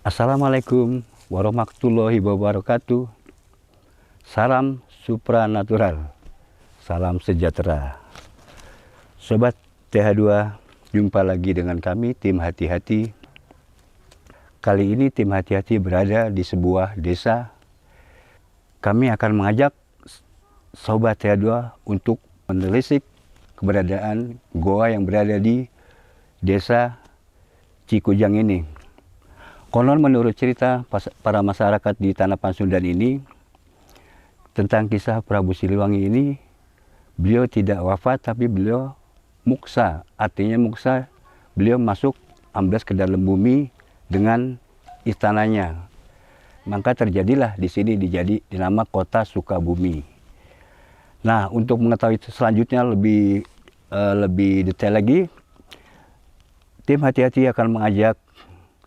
Assalamualaikum warahmatullahi wabarakatuh. Salam supranatural, salam sejahtera. Sobat TH2, jumpa lagi dengan kami tim Hati-Hati. Kali ini tim Hati-Hati berada di sebuah desa. Kami akan mengajak Sobat TH2 untuk menelisik keberadaan goa yang berada di desa Cikujang ini. Konon menurut cerita para masyarakat di Tanah Pansundan ini, tentang kisah Prabu Siliwangi ini, beliau tidak wafat tapi beliau muksa. Artinya muksa, beliau masuk amblas ke dalam bumi dengan istananya. Maka terjadilah di sini dinama kota Sukabumi. Nah, untuk mengetahui selanjutnya lebih detail lagi, tim Hati-Hati akan mengajak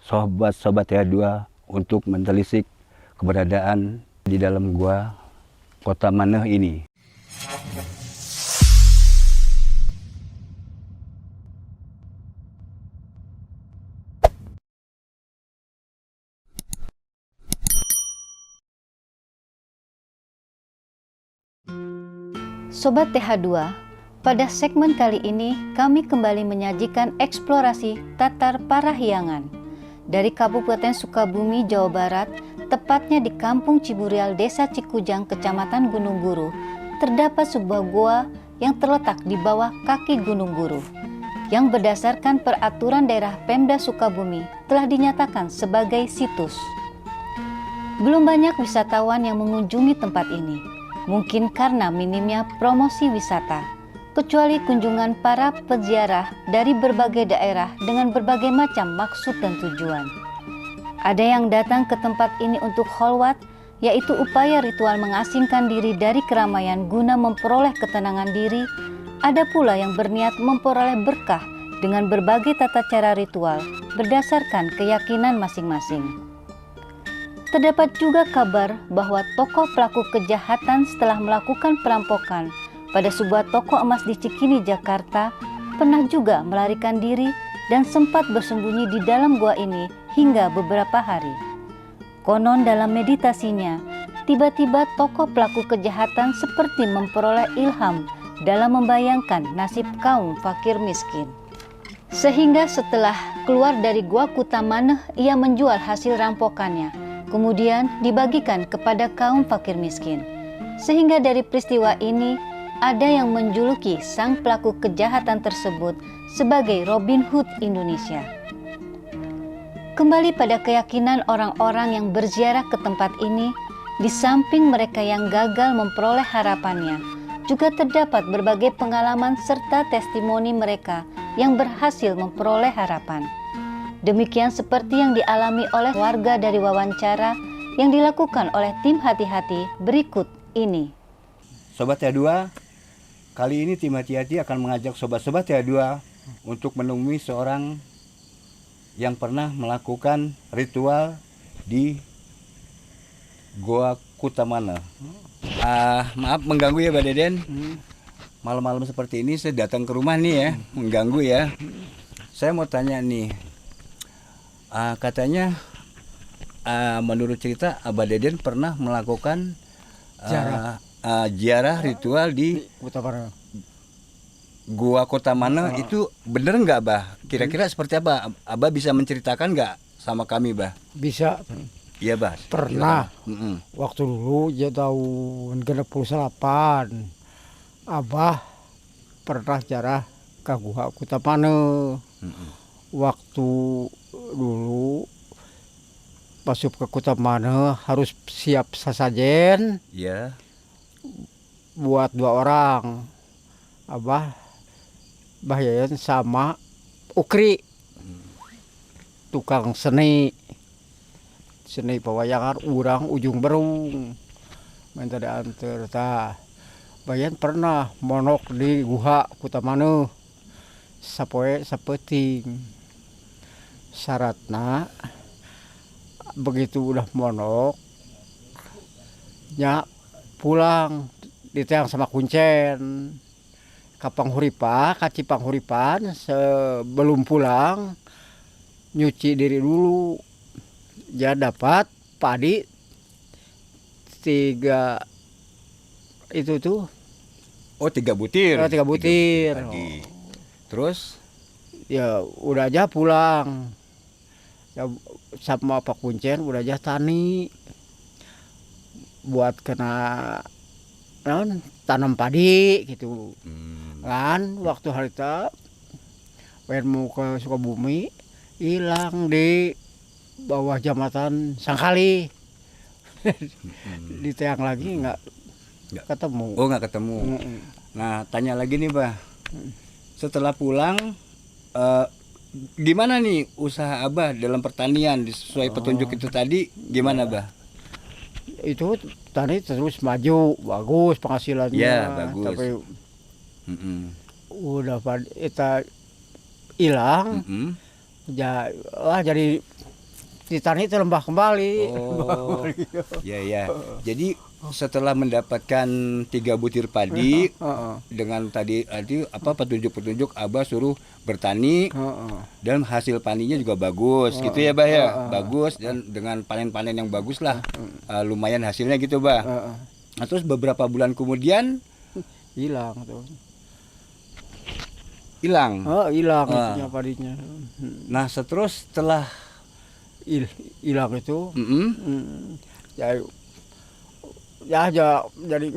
sobat-sobat TH2 untuk menelisik keberadaan di dalam gua Kota Maneh ini. Sobat TH2, pada segmen kali ini kami kembali menyajikan eksplorasi Tatar Parahyangan. Dari Kabupaten Sukabumi, Jawa Barat, tepatnya di Kampung Ciburial, Desa Cikujang, Kecamatan Gunung Guru, terdapat sebuah goa yang terletak di bawah kaki Gunung Guru, yang berdasarkan peraturan daerah Pemda Sukabumi telah dinyatakan sebagai situs. Belum banyak wisatawan yang mengunjungi tempat ini, mungkin karena minimnya promosi wisata, kecuali kunjungan para peziarah dari berbagai daerah dengan berbagai macam maksud dan tujuan. Ada yang datang ke tempat ini untuk kholwat, yaitu upaya ritual mengasingkan diri dari keramaian guna memperoleh ketenangan diri. Ada pula yang berniat memperoleh berkah dengan berbagai tata cara ritual berdasarkan keyakinan masing-masing. Terdapat juga kabar bahwa tokoh pelaku kejahatan setelah melakukan perampokan pada sebuah toko emas di Cikini, Jakarta, pernah juga melarikan diri dan sempat bersembunyi di dalam gua ini hingga beberapa hari. Konon dalam meditasinya, tiba-tiba tokoh pelaku kejahatan seperti memperoleh ilham dalam membayangkan nasib kaum fakir miskin. Sehingga setelah keluar dari gua Kuta Maneh, ia menjual hasil rampokannya, kemudian dibagikan kepada kaum fakir miskin. Sehingga dari peristiwa ini, ada yang menjuluki sang pelaku kejahatan tersebut sebagai Robin Hood Indonesia. Kembali pada keyakinan orang-orang yang berziarah ke tempat ini, di samping mereka yang gagal memperoleh harapannya, juga terdapat berbagai pengalaman serta testimoni mereka yang berhasil memperoleh harapan. Demikian seperti yang dialami oleh warga dari wawancara yang dilakukan oleh tim Hati-Hati berikut ini. Sobat TH2, kali ini tim Hati-Hati akan mengajak sobat-sobat TH2 untuk menemui seorang yang pernah melakukan ritual di Goa Kuta Maneh. Maaf mengganggu ya, Mbak Deden. Malam-malam seperti ini saya datang ke rumah nih ya, mengganggu ya. Saya mau tanya nih, katanya menurut cerita Abah Deden pernah melakukan ziarah ritual di Gua Kota Maneh. Itu bener nggak, Bah? Kira-kira seperti apa? Abah bisa menceritakan nggak sama kami, Bah? Bisa. Iya, Bah. Pernah. Waktu dulu ya tahun 68, Abah pernah ziarah ke Gua Kota Maneh. Waktu dulu masuk ke Kota Maneh harus siap sasajen. Iya. Buat 2 orang, Abah, Mbah Yayan sama Ukri, tukang seni pewayangan urang ujung berung, minta diantar. Bayan pernah monok di Guha Kota Maneh, sapoe sapeting. Syaratna begitu udah monok, nya pulang diteang sama kuncen ka Panghuripan, ka Cipanghuripan. Sebelum pulang nyuci diri dulu, dia dapat padi 3 itu tuh Oh 3 butir. 3 butir. Padi. Terus Ya udah aja pulang. Ya sama Pak Kuncen udah aja tani buat kena tanam padi gitu. Kan waktu harita mau ke Sukabumi hilang di bawah jembatan Sangkali. Di tiang lagi nggak ketemu. Oh nggak ketemu. Nah tanya lagi nih Bah, setelah pulang gimana nih usaha Abah dalam pertanian sesuai petunjuk itu tadi gimana Bah? Itu tani terus maju, bagus penghasilannya. Ya bagus. Tapi udah kita hilang, jadi di tani itu lembah kembali. Oh, ya. Jadi setelah mendapatkan 3 butir padi dengan tadi apa petunjuk-petunjuk Abah suruh bertani dan hasil paninya juga bagus gitu ya Bah ya, bagus dan dengan panen-panen yang bagus lah, lumayan hasilnya gitu Bah. Nah, terus beberapa bulan kemudian hilang tuh. Hilang. Hilang itunya padinya. Nah, setelah hilang itu, jadi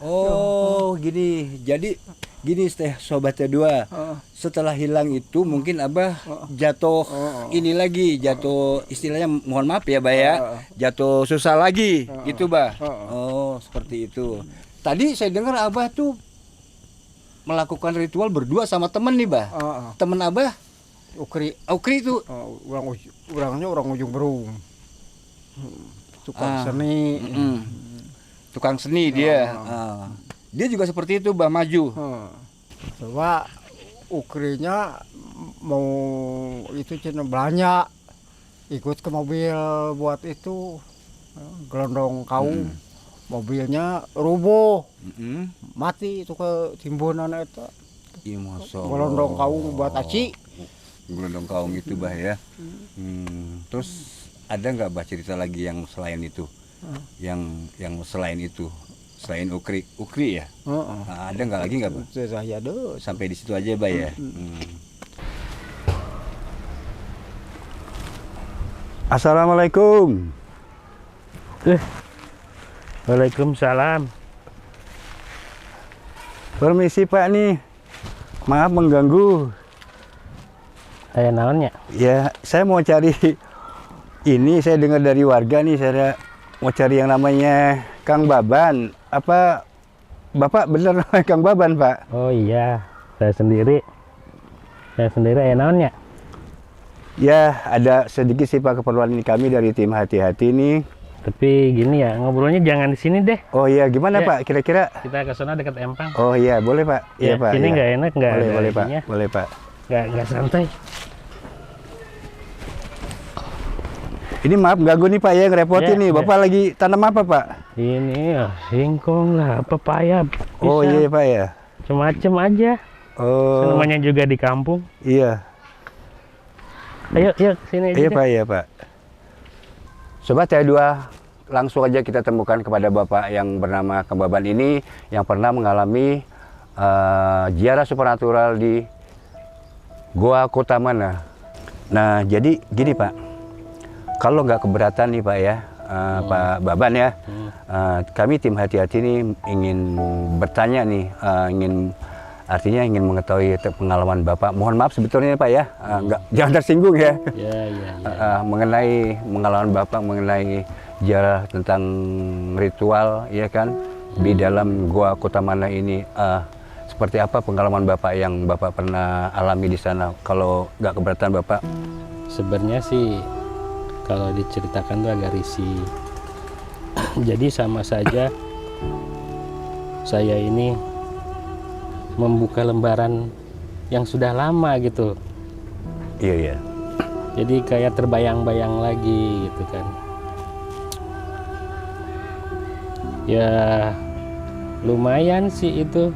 oh gini, jadi gini sobatnya dua. Setelah hilang itu mungkin Abah jatuh ini lagi, jatuh istilahnya mohon maaf ya Bah ya, jatuh susah lagi gitu Bah. Oh seperti itu. Tadi saya dengar Abah tuh melakukan ritual berdua sama temen nih Bah. Temen Abah Ukri itu orangnya orang Ujung Berung, tukang seni. Tukang seni dia. Dia juga seperti itu Bah, maju. Coba Ukrinya mau itu cina belanja, ikut ke mobil buat itu gelondong kaum. Mobilnya rubuh, mati itu ke timbunan itu. Iya masya Allah. Gelondong kaum buat aci. Gelondong kaum itu Bah ya. Terus ada nggak Bah cerita lagi yang selain itu? Yang selain itu, selain Ukri ya? Nah, ada nggak lagi nggak Bah? Saya ada. Sampai di situ aja Bah ya. Assalamualaikum. Waalaikumsalam. Permisi Pak nih, maaf mengganggu. Saya naonnya? Ya, saya mau cari ini. Saya dengar dari warga nih, saya mau cari yang namanya Kang Baban. Apa Bapak bener namanya Kang Baban Pak? Oh iya, saya sendiri. Saya sendiri naonnya? Ya, ada sedikit sih Pak keperluan kami dari tim hati-hati nih. Tapi gini ya, ngobrolnya jangan di sini deh. Oh iya, gimana Ya. Pak? Kira-kira? Kita ke sana dekat Empang. Oh iya, boleh Pak. Iya Ya, Pak. sini iya. nggak enak, nggak Boleh, ada boleh Pak. ininya. Boleh Pak. Nggak santai. Ini maaf ganggu nih Pak ya, ngerepotin Ya, nih. ya. Bapak lagi tanam apa Pak? Ini ya, singkong lah, pepaya. Oh pisang, iya Pak ya. Semacam aja. Oh Namanya juga di kampung. iya. Ayo, sini aja. Iya deh. Pak, iya Pak. Sobat ya dua, langsung aja kita temukan kepada Bapak yang bernama Kang Baban ini yang pernah mengalami ziarah supernatural di Goa Kota Mana. Nah, jadi gini Pak, kalau nggak keberatan nih Pak ya, Pak Baban ya, kami tim hati-hati ini ingin bertanya nih, ingin mengetahui pengalaman Bapak. Mohon maaf sebetulnya Pak ya, jangan tersinggung ya. Ya. Mengenai pengalaman Bapak mengenai ziarah tentang ritual ya kan di dalam Goa Kota Mana ini, seperti apa pengalaman Bapak yang Bapak pernah alami di sana? Kalau nggak keberatan Bapak? Sebenarnya sih kalau diceritakan tuh agak risih. Jadi sama saja saya ini membuka lembaran yang sudah lama gitu. Iya. Jadi kayak terbayang-bayang lagi gitu kan. Ya lumayan sih itu.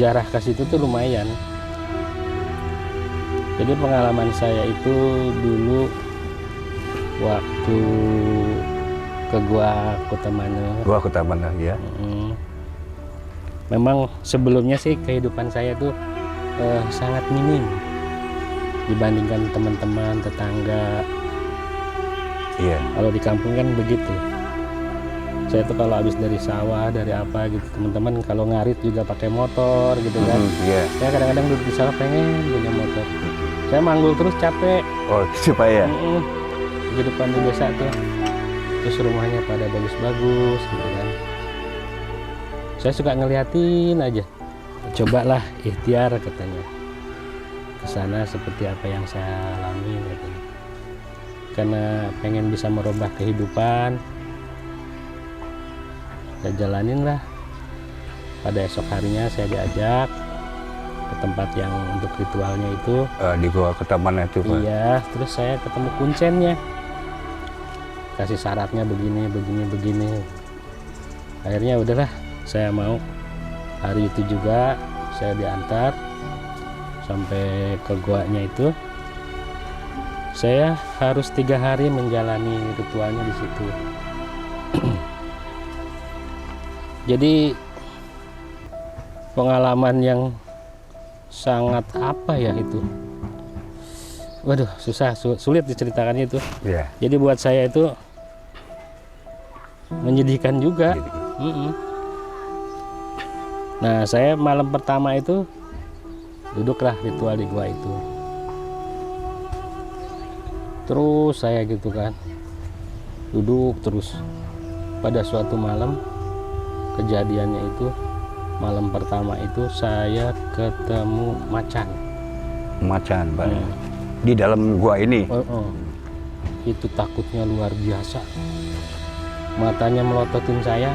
Jarak ke situ tuh lumayan. Jadi pengalaman saya itu dulu waktu ke Gua Kutamana. Gua Kutamana ya. Memang sebelumnya sih kehidupan saya tuh sangat minim dibandingkan teman-teman, tetangga. Iya. Kalau di kampung kan begitu. Saya tuh kalau habis dari sawah, dari apa gitu, teman-teman kalau ngarit juga pakai motor gitu kan. Iya. Saya kadang-kadang duduk di sawah pengen punya motor. Saya manggul terus capek. Oh, supaya. Kehidupan di desa tuh. Terus rumahnya pada bagus-bagus gitu kan. Saya suka ngeliatin aja. Cobalah ikhtiar katanya. Kesana seperti apa yang saya alami katanya. Karena pengen bisa merubah kehidupan. Saya jalanin lah. Pada esok harinya saya diajak ke tempat yang untuk ritualnya itu. Di Gua Kutamana itu, Pak. Iya, terus saya ketemu kuncennya. Kasih syaratnya begini, begini, begini. Akhirnya udahlah, saya mau. Hari itu juga saya diantar sampai ke goanya itu. Saya harus 3 hari menjalani ritualnya di situ. Jadi pengalaman yang sangat apa ya itu? Waduh, susah, sulit diceritakannya itu. Iya. Jadi buat saya itu menyedihkan juga. Nah, saya malam pertama itu duduklah ritual di gua itu. Terus saya gitu kan, duduk terus. Pada suatu malam, kejadiannya itu malam pertama itu saya ketemu macan. Macan, Pak. Di dalam gua ini. Itu takutnya luar biasa. Matanya melototin saya.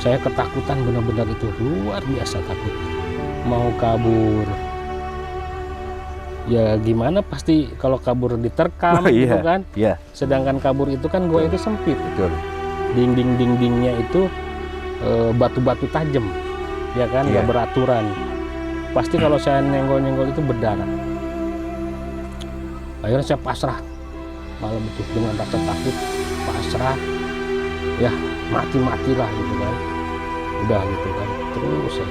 Saya ketakutan benar-benar itu, luar biasa takut. Mau kabur. Ya gimana, pasti kalau kabur diterkam gitu kan. Iya. Sedangkan kabur itu kan gua itu sempit. Betul. Dinding-dindingnya itu batu-batu tajam. Ya kan, nggak beraturan. Pasti kalau saya nenggol-nenggol itu berdarah. Akhirnya saya pasrah. Malam itu dengan rasa takut, pasrah. Ya mati-matilah gitu kan. Udah gitu kan. Terus saya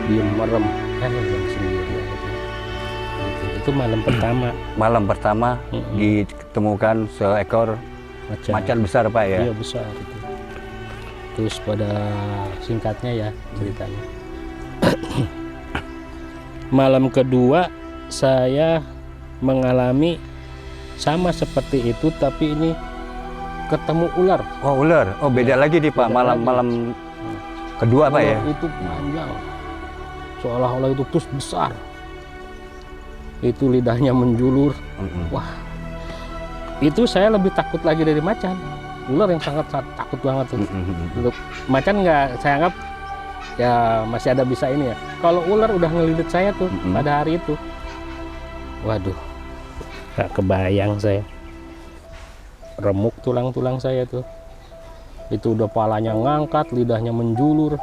diem merem. Yang sendiri gitu. Itu malam pertama. Malam pertama ditemukan seekor macan besar, Pak ya. Iya, besar itu. Terus pada singkatnya ya ceritanya. Malam kedua saya mengalami sama seperti itu, tapi ini ketemu ular. Oh, ular. Oh, beda lagi nih, Pak. Malam kedua, Pak ya. Itu panjang. Seolah-olah itu terus besar. Itu lidahnya menjulur. Wah. Itu saya lebih takut lagi dari macan. Ular yang sangat takut banget tuh. Untuk macan nggak, saya anggap ya masih ada bisa ini ya. Kalau ular udah ngelilit saya tuh pada hari itu. Waduh. Nggak kebayang saya. Remuk tulang-tulang saya tuh. Itu udah palanya ngangkat, lidahnya menjulur.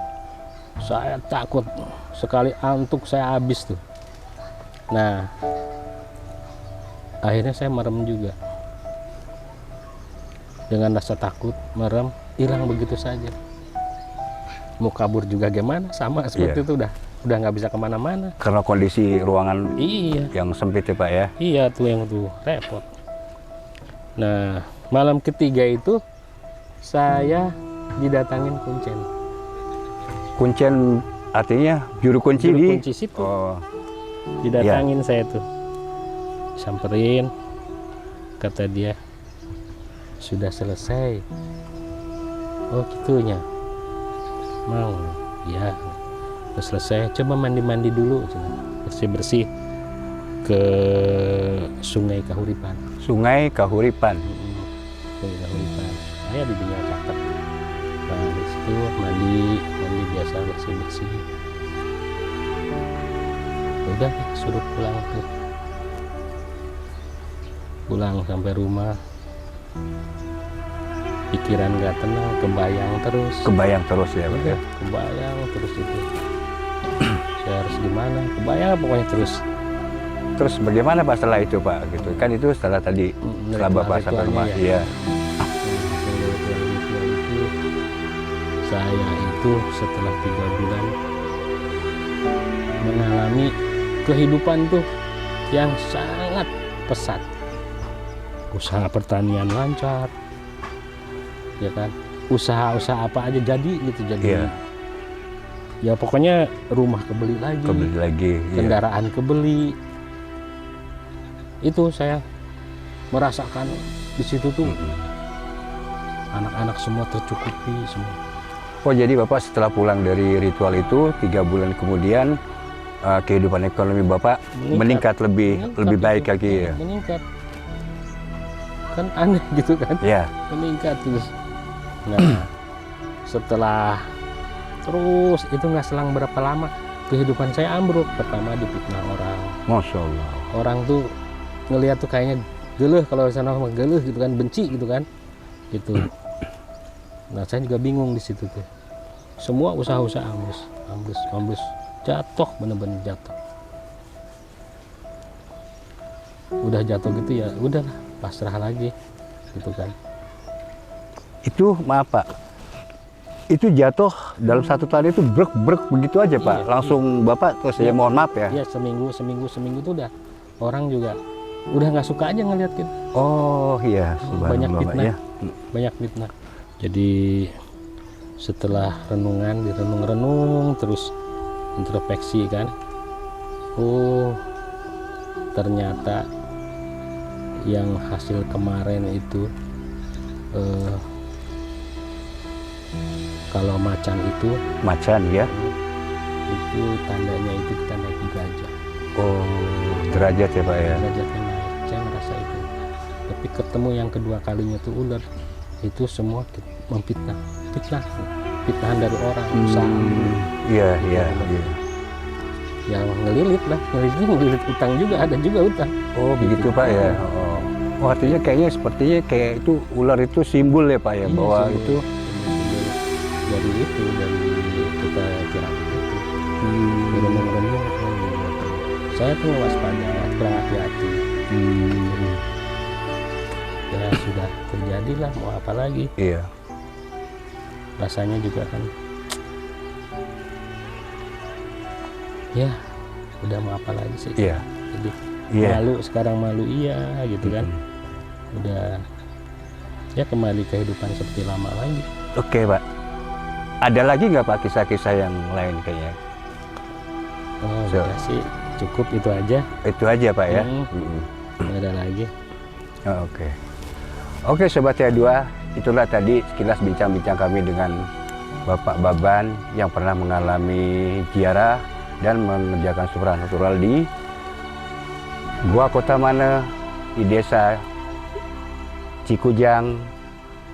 Saya takut. Sekali antuk saya habis tuh. Nah, akhirnya saya merem juga. Dengan rasa takut, merem, hilang begitu saja. Mau kabur juga gimana, sama seperti itu udah nggak bisa kemana-mana. Karena kondisi ruangan yang sempit ya, Pak ya. Iya tuh yang tuh repot. Nah, malam ketiga itu saya didatangin kuncen. Kuncen artinya juru kunci Juru di kunci situ. Oh. Didatangin saya tuh. Samperin, kata dia, sudah selesai. Oh gitunya. Mau, ya. Udah selesai, coba mandi-mandi dulu, bersih-bersih ke Sungai Kahuripan. Sungai Kahuripan. Sungai Kahuripan. Saya di dunia catat. Nah di situ mandi biasa bersih-bersih. Udah suruh pulang tuh. Pulang sampai rumah, pikiran nggak tenang, kebayang terus Ya, Pak ya. Kebayang terus itu. Saya harus gimana, kebayang pokoknya terus. Terus bagaimana Pak setelah itu Pak? Gitu kan itu setelah tadi setelah Bapak sampai rumah. Iya. Saya itu setelah 3 bulan mengalami kehidupan tuh yang sangat pesat. Usaha pertanian lancar, ya kan? Usaha-usaha apa aja jadi gitu, jadi. Iya. Ya pokoknya rumah kebeli lagi, Iya. kendaraan kebeli. Itu saya merasakan di situ tuh anak-anak semua tercukupi semua. Oh jadi Bapak setelah pulang dari ritual itu 3 bulan kemudian kehidupan ekonomi Bapak meningkat lebih baik lagi ya? Meningkat. Kan aneh gitu kan? Iya. Meningkat terus. Nah setelah terus itu nggak selang berapa lama kehidupan saya ambruk. Pertama difitnah orang. Masya Allah. Orang tuh ngelihat tuh kayaknya geluh, kalau sana mah geluh gitu kan, benci gitu kan, gitu. Nah saya juga bingung di situ tuh. Semua usaha-usaha ambles, jatuh, bener-bener jatuh. Udah jatuh gitu ya, udahlah pasrah lagi, gitu kan. Itu maaf Pak, itu jatuh dalam 1 tahun itu brek begitu aja Pak. Iya, Langsung Bapak terus ya mohon maaf ya. Ya seminggu itu udah orang juga udah nggak suka aja ngeliat gitu. Oh iya, Banyak subhanallah, fitnah, ya. banyak fitnah. Jadi setelah renungan, direnung-renung terus introspeksi kan, oh ternyata yang hasil kemarin itu kalau macan itu Macan ya. itu tandanya itu kita naik derajat. Oh derajat ya Pak ya. Derajatnya naik, saya merasa itu. Tapi ketemu yang kedua kalinya tuh ular, itu semua memfitnah, fitnahan dari orang, usaha. Iya. Ya ngelilit utang juga, ada juga utang. Oh begitu Pak ya. Oh artinya kayaknya sepertinya kayak itu ular itu simbol ya Pak ya, Iya, bahwa simbol. itu Dari kita kira itu renung-renung. Saya tuh waspada, kurang hati-hati. Ya sudah terjadilah, mau apa lagi. Iya. Rasanya juga kan ya udah mau apa lagi sih. Iya. Jadi Iya. malu, sekarang malu iya gitu kan. Udah ya kembali kehidupan seperti lama lagi. Oke Pak. Ada lagi nggak Pak kisah-kisah yang lain kayaknya? Oh So. udah sih cukup itu aja. Itu aja Pak ya. Nggak ada lagi. Oh, oke. Oke Sobat Tia2, itulah tadi sekilas bincang-bincang kami dengan Bapak Baban yang pernah mengalami ziarah dan mengerjakan supranatural di Gua Kota Mane di Desa Cikujang,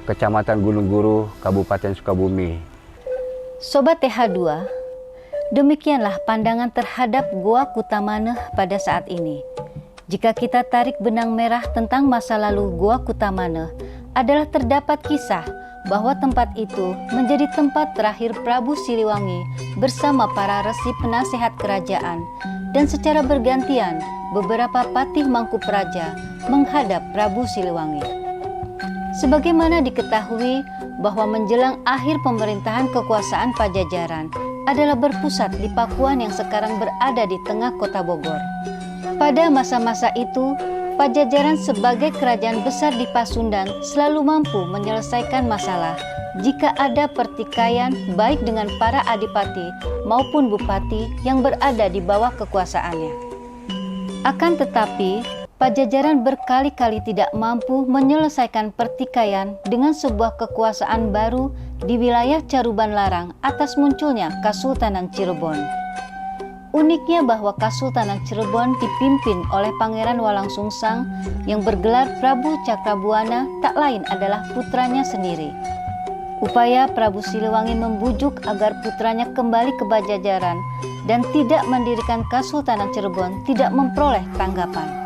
Kecamatan Gunung Guru, Kabupaten Sukabumi. Sobat TH2, demikianlah pandangan terhadap Gua Kutamane pada saat ini. Jika kita tarik benang merah tentang masa lalu Gua Kutamane, adalah terdapat kisah bahwa tempat itu menjadi tempat terakhir Prabu Siliwangi bersama para resi penasehat kerajaan, dan secara bergantian beberapa patih Mangkupraja menghadap Prabu Siliwangi. Sebagaimana diketahui bahwa menjelang akhir pemerintahan kekuasaan Pajajaran adalah berpusat di Pakuan yang sekarang berada di tengah kota Bogor. Pada masa-masa itu, Pajajaran sebagai kerajaan besar di Pasundan selalu mampu menyelesaikan masalah jika ada pertikaian baik dengan para adipati maupun bupati yang berada di bawah kekuasaannya. Akan tetapi, Pajajaran berkali-kali tidak mampu menyelesaikan pertikaian dengan sebuah kekuasaan baru di wilayah Caruban Larang atas munculnya Kasultanan Cirebon. Uniknya bahwa Kasultanan Cirebon dipimpin oleh Pangeran Walangsungsang yang bergelar Prabu Cakrabuana tak lain adalah putranya sendiri. Upaya Prabu Siliwangi membujuk agar putranya kembali ke Pajajaran dan tidak mendirikan Kasultanan Cirebon tidak memperoleh tanggapan.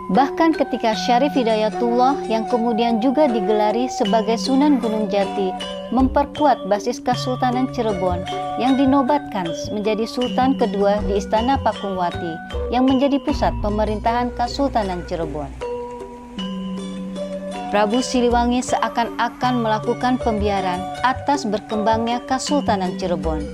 Bahkan ketika Syarif Hidayatullah yang kemudian juga digelari sebagai Sunan Gunung Jati memperkuat basis Kesultanan Cirebon yang dinobatkan menjadi Sultan kedua di Istana Pakungwati yang menjadi pusat pemerintahan Kesultanan Cirebon. Prabu Siliwangi seakan-akan melakukan pembiaran atas berkembangnya Kesultanan Cirebon.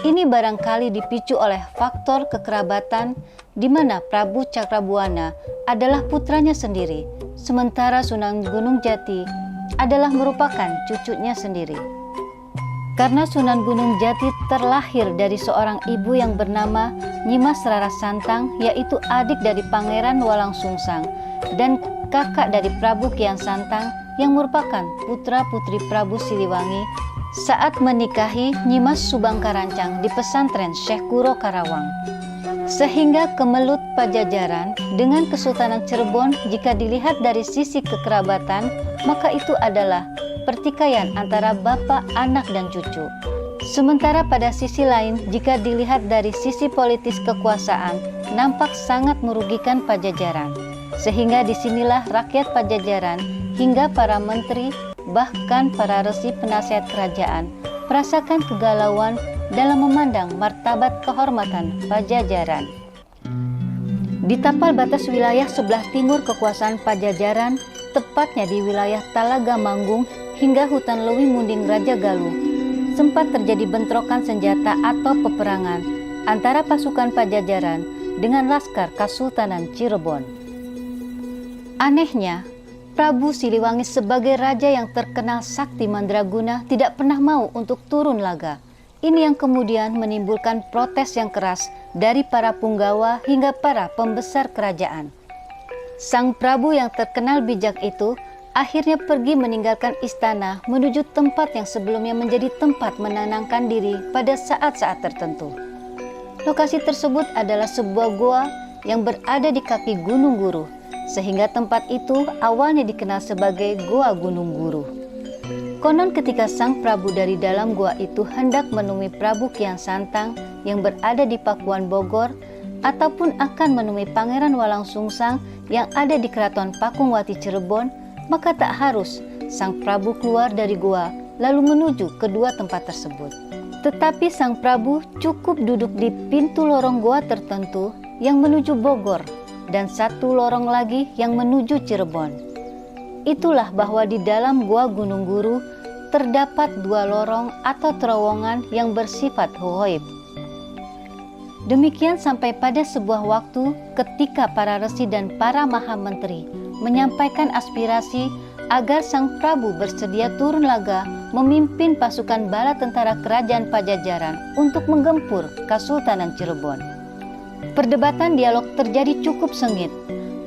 Ini barangkali dipicu oleh faktor kekerabatan di mana Prabu Cakrabuana adalah putranya sendiri, sementara Sunan Gunung Jati adalah merupakan cucunya sendiri. Karena Sunan Gunung Jati terlahir dari seorang ibu yang bernama Nyimas Rara Santang, yaitu adik dari Pangeran Walang Sungsang dan kakak dari Prabu Kian Santang yang merupakan putra-putri Prabu Siliwangi saat menikahi Nyimas Subangkarancang di pesantren Syekh Kuro Karawang. Sehingga kemelut Pajajaran dengan Kesultanan Cirebon jika dilihat dari sisi kekerabatan, maka itu adalah pertikaian antara bapak, anak, dan cucu. Sementara pada sisi lain, jika dilihat dari sisi politis kekuasaan, nampak sangat merugikan Pajajaran. Sehingga disinilah rakyat Pajajaran hingga para menteri, bahkan para resi penasihat kerajaan merasakan kegalauan dalam memandang martabat kehormatan Pajajaran. Di tapal batas wilayah sebelah timur kekuasaan Pajajaran, tepatnya di wilayah Talaga Manggung hingga hutan Lewi Munding Raja Galuh, sempat terjadi bentrokan senjata atau peperangan antara pasukan Pajajaran dengan laskar Kesultanan Cirebon. Anehnya, Prabu Siliwangi sebagai raja yang terkenal sakti mandraguna tidak pernah mau untuk turun laga. Ini yang kemudian menimbulkan protes yang keras dari para punggawa hingga para pembesar kerajaan. Sang Prabu yang terkenal bijak itu akhirnya pergi meninggalkan istana menuju tempat yang sebelumnya menjadi tempat menenangkan diri pada saat-saat tertentu. Lokasi tersebut adalah sebuah goa yang berada di kaki Gunung Guru, sehingga tempat itu awalnya dikenal sebagai Goa Gunung Guru. Konon ketika sang Prabu dari dalam goa itu hendak menemui Prabu Kian Santang yang berada di Pakuan Bogor, ataupun akan menemui Pangeran Walang Sungsang yang ada di Keraton Pakungwati Cirebon, maka tak harus sang Prabu keluar dari goa lalu menuju kedua tempat tersebut. Tetapi sang Prabu cukup duduk di pintu lorong goa tertentu yang menuju Bogor dan satu lorong lagi yang menuju Cirebon. Itulah bahwa di dalam Goa Gunung Guru terdapat dua lorong atau terowongan yang bersifat ghaib. Demikian sampai pada sebuah waktu ketika para resi dan para mahamenteri menyampaikan aspirasi agar sang Prabu bersedia turun laga memimpin pasukan bala tentara kerajaan Pajajaran untuk menggempur Kesultanan Cirebon. Perdebatan dialog terjadi cukup sengit.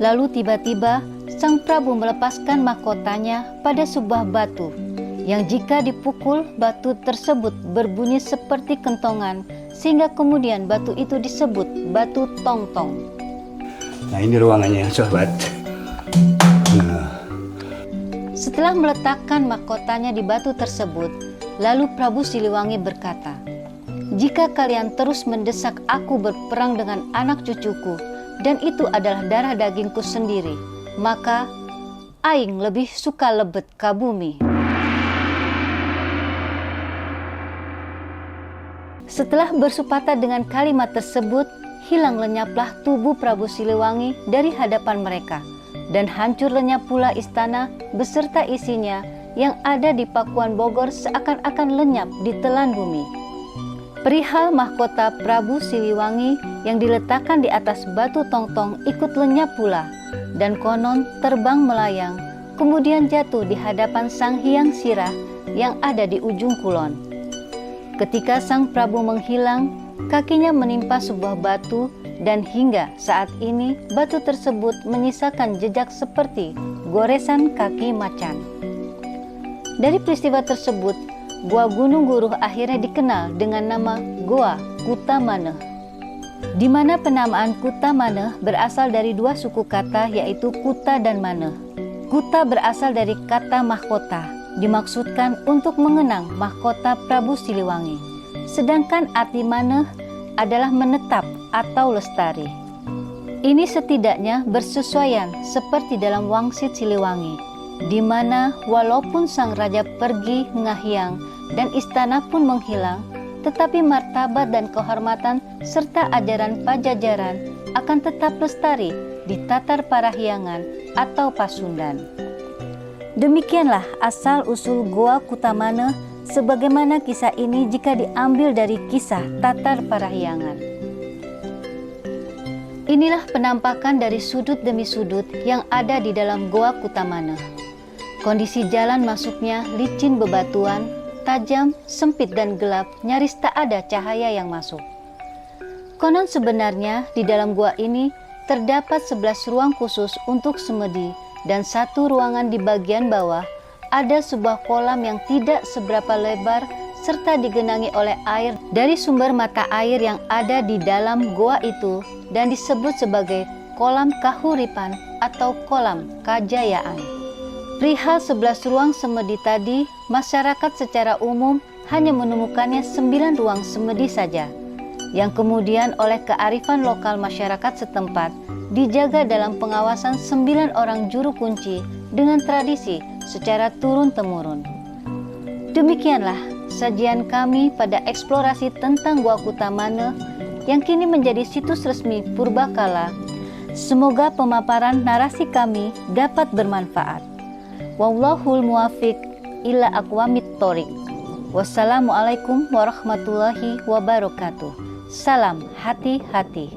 Lalu tiba-tiba sang Prabu melepaskan mahkotanya pada sebuah batu yang jika dipukul batu tersebut berbunyi seperti kentongan, sehingga kemudian batu itu disebut batu tongtong. Nah, ini ruangannya, sahabat. Nah. Setelah meletakkan mahkotanya di batu tersebut, lalu Prabu Siliwangi berkata, "Jika kalian terus mendesak aku berperang dengan anak cucuku, dan itu adalah darah dagingku sendiri, maka aing lebih suka lebet ka bumi." Setelah bersupata dengan kalimat tersebut, hilang lenyaplah tubuh Prabu Siliwangi dari hadapan mereka, dan hancur lenyap pula istana beserta isinya yang ada di Pakuan Bogor seakan-akan lenyap di telan bumi. Perihal mahkota Prabu Siliwangi yang diletakkan di atas batu tongtong ikut lenyap pula, dan konon terbang melayang, kemudian jatuh di hadapan Sang Hyang Sirah yang ada di ujung kulon. Ketika sang Prabu menghilang, kakinya menimpa sebuah batu, dan hingga saat ini batu tersebut menyisakan jejak seperti goresan kaki macan. Dari peristiwa tersebut, Goa Gunung Guru akhirnya dikenal dengan nama Goa Kutamaneh, di mana penamaan Kutamaneh berasal dari dua suku kata, yaitu Kuta dan Maneh. Kuta berasal dari kata mahkota, dimaksudkan untuk mengenang mahkota Prabu Siliwangi, sedangkan arti Maneh adalah menetap atau lestari. Ini setidaknya bersesuaian seperti dalam Wangsit Siliwangi, di mana walaupun sang raja pergi ngahyang dan istana pun menghilang, tetapi martabat dan kehormatan serta ajaran Pajajaran akan tetap lestari di Tatar Parahyangan atau Pasundan. Demikianlah asal-usul Goa Kutamana, sebagaimana kisah ini jika diambil dari kisah Tatar Parahyangan. Inilah penampakan dari sudut demi sudut yang ada di dalam Goa Kutamana. Kondisi jalan masuknya licin bebatuan, tajam, sempit dan gelap, nyaris tak ada cahaya yang masuk. Konon sebenarnya di dalam gua ini terdapat 11 ruang khusus untuk semedi dan 1 ruangan di bagian bawah ada sebuah kolam yang tidak seberapa lebar serta digenangi oleh air dari sumber mata air yang ada di dalam goa itu dan disebut sebagai kolam kahuripan atau kolam kajayaan. Perihal 11 ruang semedi tadi, masyarakat secara umum hanya menemukannya 9 ruang semedi saja, yang kemudian oleh kearifan lokal masyarakat setempat dijaga dalam pengawasan 9 orang juru kunci dengan tradisi secara turun-temurun. Demikianlah sajian kami pada eksplorasi tentang Goa Kutamana yang kini menjadi situs resmi Purbakala. Semoga pemaparan narasi kami dapat bermanfaat. Wallahul muwafiq ila aqwamit thoriq. Wassalamualaikum warahmatullahi wabarakatuh. Salam hati-hati.